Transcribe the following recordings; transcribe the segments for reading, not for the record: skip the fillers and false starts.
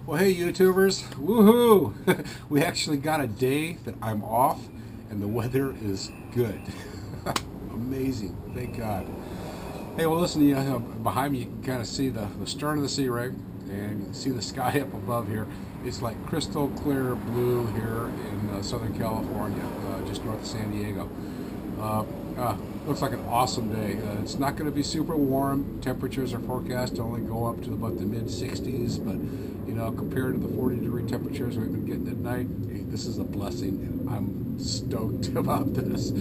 Well, hey, YouTubers, woohoo! We actually got a day that I'm off, and the weather is good. Amazing, thank God. Hey, well, listen, behind me you can kind of see the stern of the sea rig, and you can see the sky up above here. It's like crystal clear blue here in Southern California, just north of San Diego. Uh, Looks like an awesome day. It's not going to be super warm. Temperatures are forecast to only go up to about the mid 60s, but compared to the 40-degree temperatures we've been getting at night, hey, this is a blessing, and I'm stoked about this.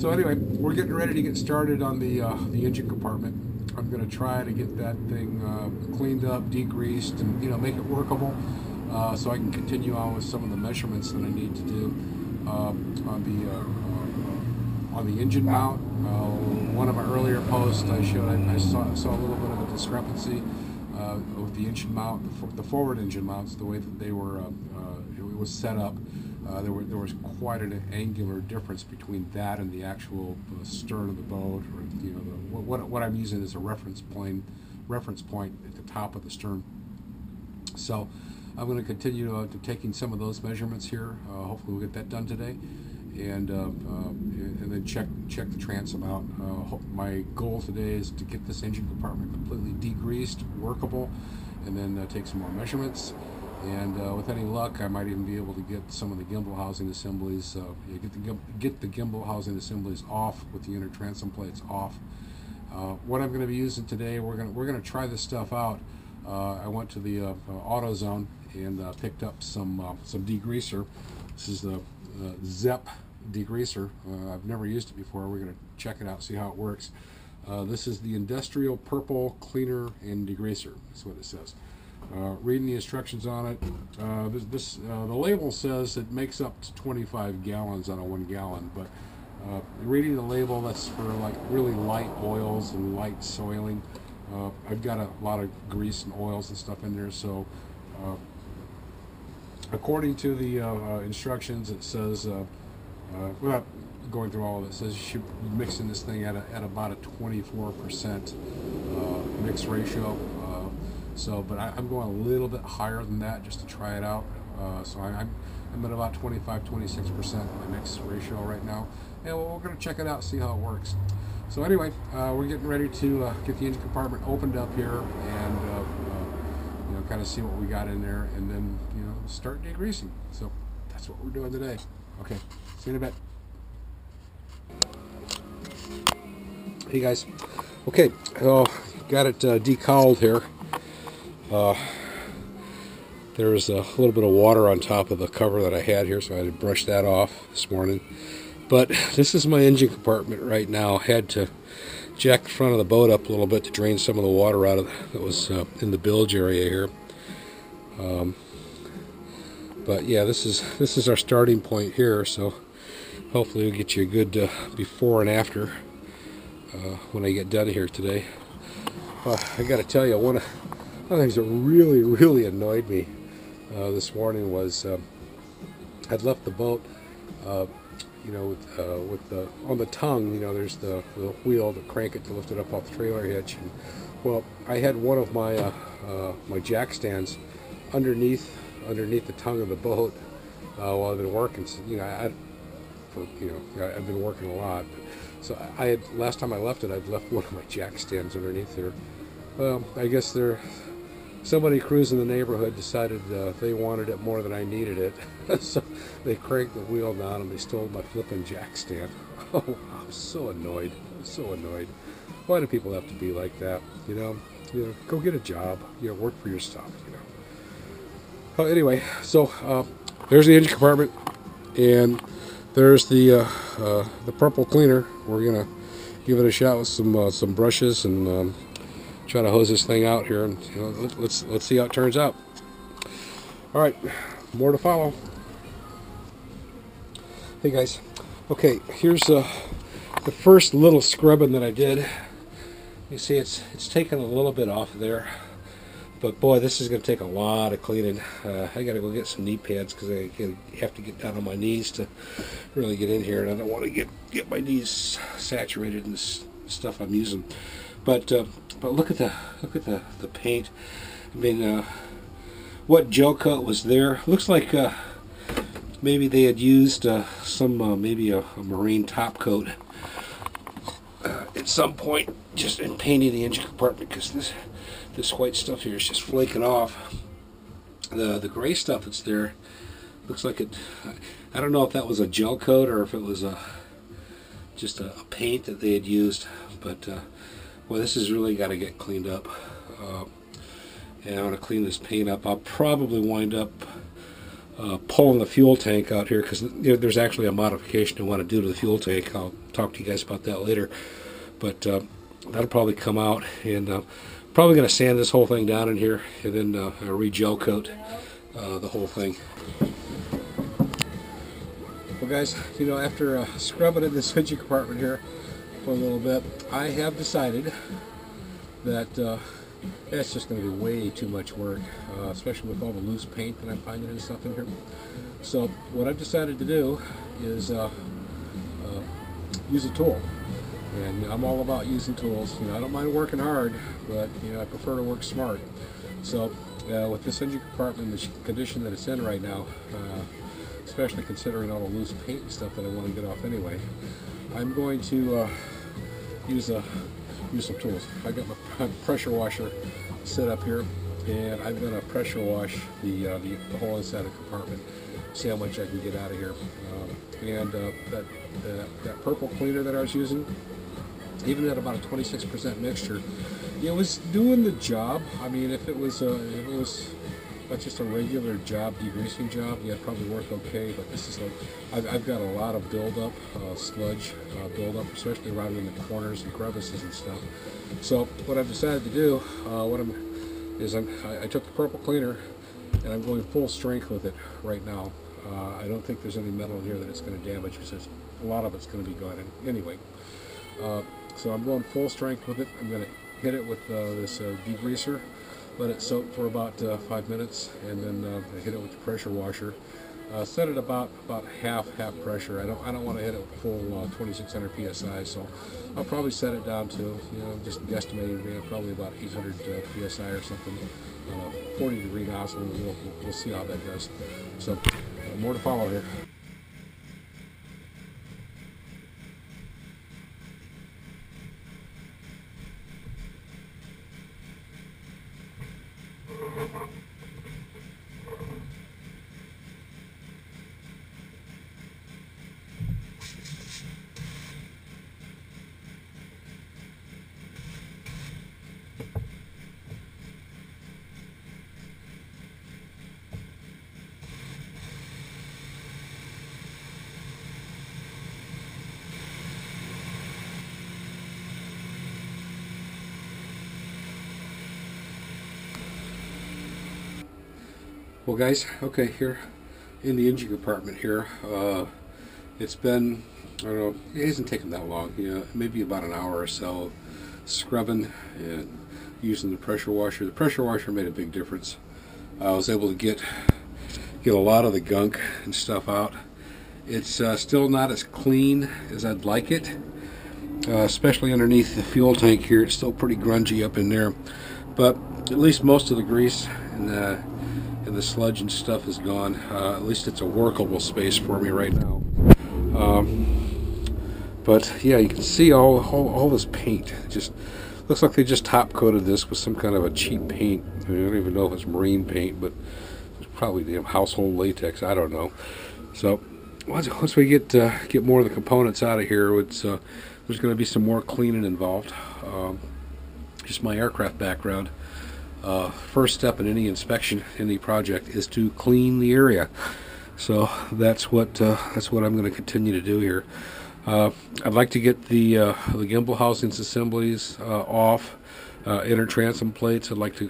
So anyway, we're getting ready to get started on the engine compartment. I'm going to try to get that thing cleaned up, degreased, and make it workable, so I can continue on with some of the measurements that I need to do on the engine mount. One of my earlier posts I showed, I saw a little bit of a discrepancy with the engine mount, the forward engine mounts, the way that they were, it was set up. There was quite an angular difference between that and the actual stern of the boat, or what I'm using as a reference point at the top of the stern. So I'm going to continue to taking some of those measurements here. Hopefully we'll get that done today, and then check the transom out. My goal today is to get this engine compartment completely degreased, workable, and then take some more measurements. And with any luck, I might even be able to get some of the gimbal housing assemblies, get the gimbal housing assemblies off with the inner transom plates off. What I'm going to be using today, we're going to try this stuff out. I went to the AutoZone and picked up some degreaser. This is the ZEP degreaser. I've never used it before. We're going to check it out, see how it works. This is the Industrial Purple Cleaner and Degreaser. That's what it says. Reading the instructions on it, the label says it makes up to 25 gallons on a 1 gallon, but reading the label, that's for like really light oils and light soiling. I've got a lot of grease and oils and stuff in there, so according to the instructions, it says, without going through all of it, says you should be mixing this thing at about a 24% mix ratio. But I'm going a little bit higher than that just to try it out. So I'm at about 25-26% my mix ratio right now, and we're going to check it out, see how it works. So anyway, we're getting ready to get the engine compartment opened up here, and kind of see what we got in there, and then start degreasing. So that's what we're doing today. Okay, see you in a bit. Hey guys. Okay, got it decowled here. There's a little bit of water on top of the cover that I had here, so I had to brush that off this morning. But this is my engine compartment right now. Had to jack the front of the boat up a little bit to drain some of the water out of that was in the bilge area here. But yeah, this is our starting point here. So hopefully we'll get you a good before and after when I get done here today. I got to tell you, one of the things that really annoyed me this morning was I'd left the boat, with the on the tongue. There's the wheel to crank it to lift it up off the trailer hitch. And, well, I had one of my my jack stands underneath the tongue of the boat while I've been working. So, I've been working a lot. So last time I left it, I'd left one of my jack stands underneath there. Well, I guess somebody cruising the neighborhood decided they wanted it more than I needed it. So they cranked the wheel down and they stole my flipping jack stand. Oh, I'm so annoyed. Why do people have to be like that? Go get a job. Work for your stuff. Well, anyway, so there's the engine compartment, and there's the purple cleaner. We're gonna give it a shot with some brushes and try to hose this thing out here, and let's see how it turns out. All right, more to follow. Hey guys, okay, here's the first little scrubbing that I did. You see, it's taken a little bit off of there, but boy, this is going to take a lot of cleaning. I got to go get some knee pads because I have to get down on my knees to really get in here, and I don't want to get my knees saturated in this stuff I'm using. But look at the paint. I mean, what gel coat was there. Looks like maybe they had used some maybe a marine top coat at some point, just in painting the engine compartment, because this white stuff here is just flaking off. The gray stuff that's there looks like it. I don't know if that was a gel coat or if it was just a paint that they had used, but well, this has really got to get cleaned up. And I want to clean this paint up. I'll probably wind up pulling the fuel tank out here, because there's actually a modification I want to do to the fuel tank. I'll talk to you guys about that later. But that'll probably come out, and probably going to sand this whole thing down in here, and then re-gel coat the whole thing. Well, guys, after scrubbing in this engine compartment here for a little bit, I have decided that it's just going to be way too much work, especially with all the loose paint that I'm finding and stuff in here. So what I've decided to do is use a tool. And I'm all about using tools. I don't mind working hard, but I prefer to work smart. So with this engine compartment, the condition that it's in right now, especially considering all the loose paint and stuff that I want to get off anyway, I'm going to use some tools. I got my pressure washer set up here, and I'm going to pressure wash the whole inside of the compartment, see how much I can get out of here. And that purple cleaner that I was using, even at about a 26% mixture, it was doing the job. I mean, if it was just a regular job, degreasing job, yeah, it'd probably work okay. But this is like, I've got a lot of buildup, sludge buildup, especially around in the corners and crevices and stuff. So what I've decided to do, I took the purple cleaner, and I'm going full strength with it right now. I don't think there's any metal in here that it's going to damage, because a lot of it's going to be gone anyway. So I'm going full strength with it. I'm going to hit it with this degreaser, let it soak for about 5 minutes, and then hit it with the pressure washer. Set it about half pressure. I don't want to hit it with full 2600 psi, so I'll probably set it down to, just guesstimating, probably about 800 psi or something. 40-degree nozzle, and we'll see how that does. So more to follow here. Well, guys, okay, here in the engine compartment here, it's been, I don't know, it hasn't taken that long, maybe about an hour or so, scrubbing and using the pressure washer. The pressure washer made a big difference. I was able to get a lot of the gunk and stuff out. It's still not as clean as I'd like it, especially underneath the fuel tank here. It's still pretty grungy up in there, but at least most of the grease and the sludge and stuff is gone. At least it's a workable space for me right now. But yeah, you can see all this paint. It just looks like they just top coated this with some kind of a cheap paint. I don't even know if it's marine paint, but it's probably the household latex. I don't know. So once we get more of the components out of here, there's going to be some more cleaning involved. Just my aircraft background. First step in any inspection, any project, is to clean the area. So that's what I'm going to continue to do here. I'd like to get the gimbal housings assemblies off, inner transom plates. I'd like to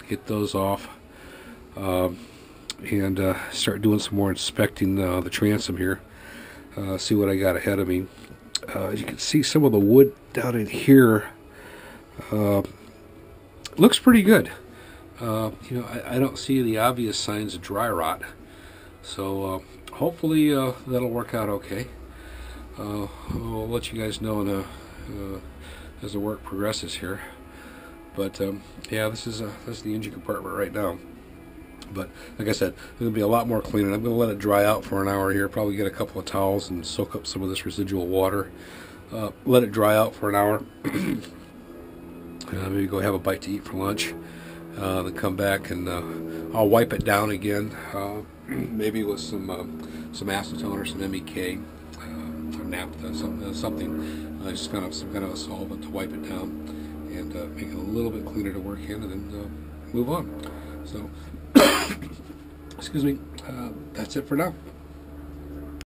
get those off, and start doing some more inspecting the transom here. See what I got ahead of me. As you can see, some of the wood down in here looks pretty good. I don't see the obvious signs of dry rot, so hopefully that'll work out okay. I'll let you guys know as the work progresses here. But yeah, this is the engine compartment right now. But like I said, there'll be a lot more cleaning. I'm going to let it dry out for an hour here, probably get a couple of towels and soak up some of this residual water. Let it dry out for an hour. Maybe go have a bite to eat for lunch. Then come back and I'll wipe it down again, maybe with some acetone or some MEK, or naphtha, something, just kind of some kind of a solvent to wipe it down and make it a little bit cleaner to work in, and then move on. So, excuse me, that's it for now.